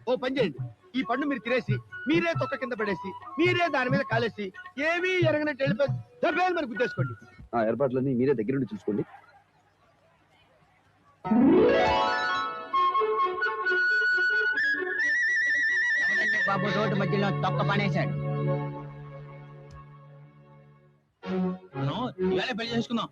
ఓ పని చేయండి, ఈ పండు మీరు తినేసి మీరే తొక్క కింద పడేసి మీరే దాని మీద కాలేసి ఏమీ ఎరగనట్టు వెళ్ళిపోయి మరి గుద్దేసుకోండి. ఏర్పాట్లన్నీ మీరే దగ్గరుండి చూసుకోండి. బాబు రోడ్డు మధ్యలో తొక్క పనేశాడు. మనం ఇవాళ పెళ్లి చేసుకుందాం.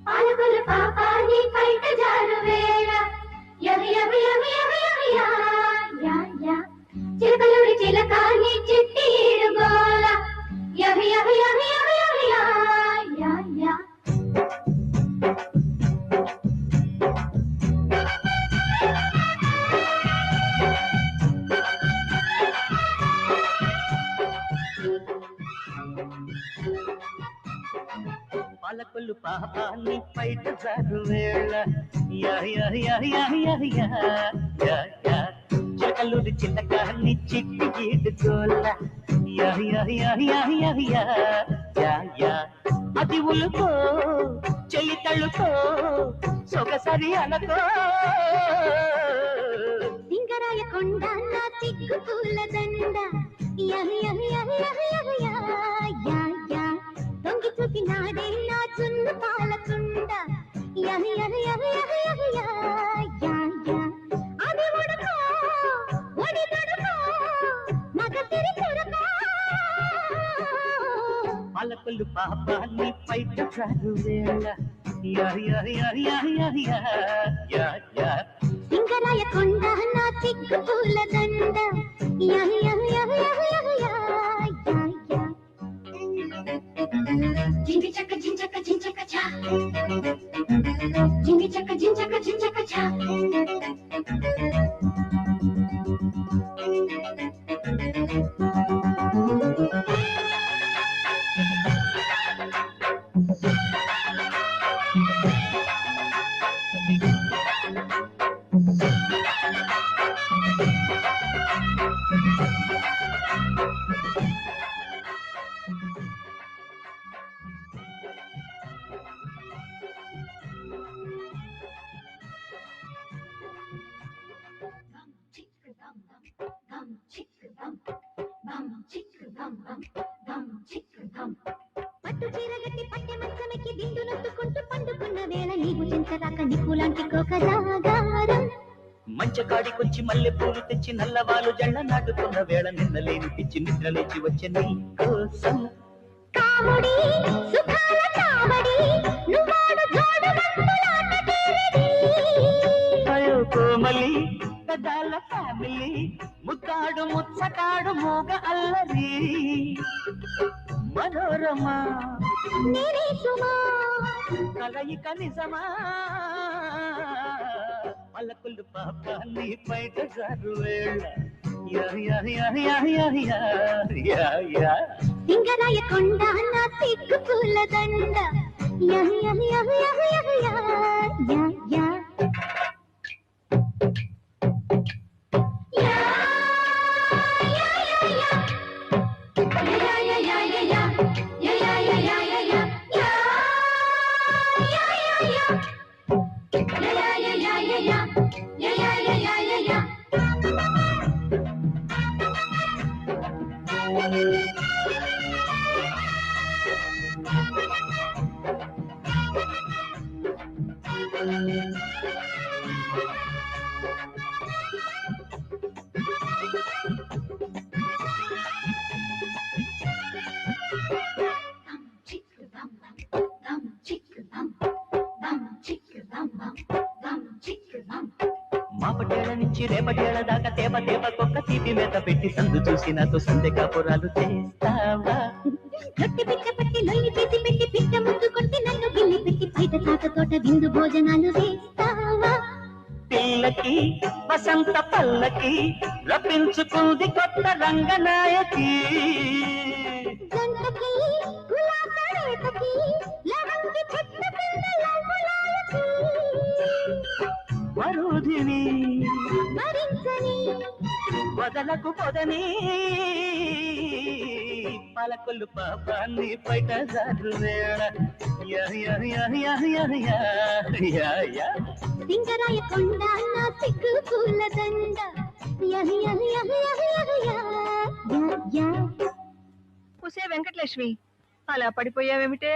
పాలకొల్లు పాపాని పైట జారు వేళ యవి యవి యవి యవి యవి యా యా యా చిలకలుడి చిలకాని చిట్టి ఏడుగోల యవి యవి యవి యవి యవి యా యా యా పాలకొల్లు పాపాన్ని పైట జారు వేళ యా యా యా యా యా యా యా యా చిలకలుడి చిలకాని చిట్టి ఏడుగోల యా యా యా యా యా యా యా యా అది ఉలుకో చెల్లి తళ్ళుకో సొగసరి అనకో సింగరాయ కొండ నా తిగ్గు పూల దండ యవి యవి యవి యవి యవి యా యా యా దొంగి చూసి నాడే నా చున్న పాలకుండ యవి యవి యవి యవి యవి యా యా యా అది ఉడుకో ఒడి దొడుకో మగ తిరి కొరకో పాలకొల్లు పాపాన్ని పైట జారు వేళ యా యా యా యా యా యా యా యా సింగరాయ కొండ నా తిగ్గు పూల దండ యవి యవి యవి యవి యవి యా యా యా జింగి చక్క జించక్క జించక్క చా జింగి చక్క జించక్క జించక్క చా పట్టు చీరగట్టి పట్టె మంచమెక్కి దిండు నొత్తుకుంటూ పండుకున్న వేళ నీకు చింతరాక నీకులాంటి కోకదాగారం మంచకాడికొచ్చి మల్లె పూలు తెచ్చి నల్లవాలు జెండ నాటుకున్న వేళ నిన్నలేని పిచ్చి నిద్ర లేచి వచ్చే నీ కోసం కాముడి సుఖాల కావడి నువ్వాడు జోడు బంతులాట తీరడి అయ్యో కోమలి పెదాల ఫ్యామిలీ ముద్దాడు ముచ్చటాడు మూగ అల్లరి మనోరమ నేనే సుమా కలయిక నిజమా పలకులు పాపాన్ని బయట జారు వేళ యా యా యా యా యా యా యా యా సింగరాయ కొండ నా సిగ్గు పూల దండ యా యా యా యా యా యా యా యా మాపటేళ్ల నుంచి రేపటేళ్ల దాకా తేప తేప కొక్క తీపి మేత పెట్టి సందు చూసి నాతో సందె కాపురాలు చేస్తావా గట్టి పిట్ట పట్టి లొల్లి తీసి పెట్టి పిట్ట ముద్దు కొట్టి నన్ను గిల్లి పెట్టి బయట తాట తోట విందు భోజనాలు వేస్తావా పిల్లకి వసంత పల్లకి రప్పించుకుంది కొత్త రంగనాయకి గంటకి గులాబ రేతకి లవంగి చెట్టు కింద లవ్వులాలకి వరుధిని మరించని వదలకు పొదని పాలకొల్లు పాపాన్ని బయట జారు వేళ యా యా యా యా యా యా యా యా సింగరాయ కొండ నా సిగ్గు పూలదండ యా యా యా యా యా యా యా. ఉసే వెంకటలక్ష్మి అలా పడిపోయావేమిటే?